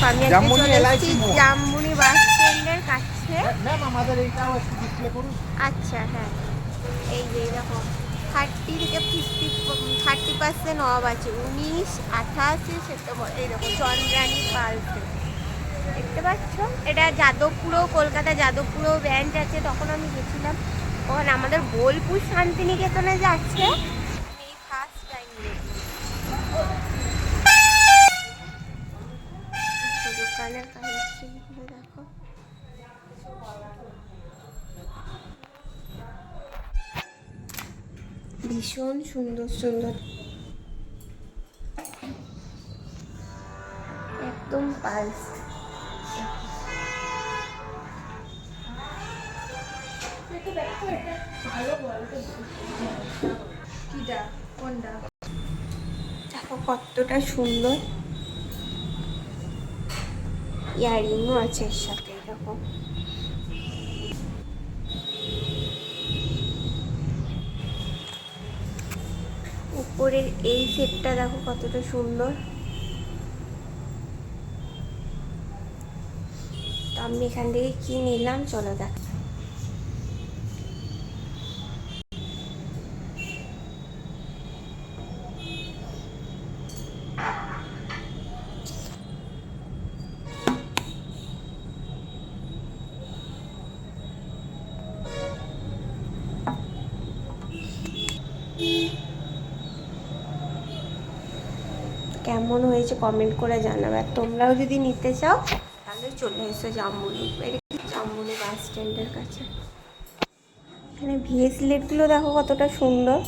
আমি আজকে চলে এসেছি জামবুনি বাস স্ট্যান্ডের কাছে। আচ্ছা হ্যাঁ, এই যে দেখো 30 থেকে 30% অফ আছে, 19, 28 সেপ্টেম্বর। এই দেখো চন্দ্রানী পালসে দেখতে পাচ্ছ, এটা যাদবপুরেও, কলকাতা যাদবপুরেও ব্রাঞ্চ আছে। তখন আমি গেছিলাম, ওখানে আমাদের বোলপুর শান্তিনিকেতনে যাচ্ছে, আমি এই ফার্স্ট টাইম দেখি। দোকানের কালেকশনগুলো দেখো, ভীষণ সুন্দর সুন্দর, একদম পালস। দেখো কতটা সুন্দর, ইয়ারিংও আছে এর সাথে। দেখো উপরের এই সেটটা দেখো কতটা সুন্দর। তো আমি এখান থেকে কি নিলাম চলো দেখ। কেমন হয়েছে কমেন্ট করে জানাবে। আর তোমরাও যদি নিতে চাও তাহলে চলে এসো জামবুনি, জামবুনি বাস স্ট্যান্ডের কাছে। এখানে ভিএস লেটগুলো দেখো কতটা সুন্দর।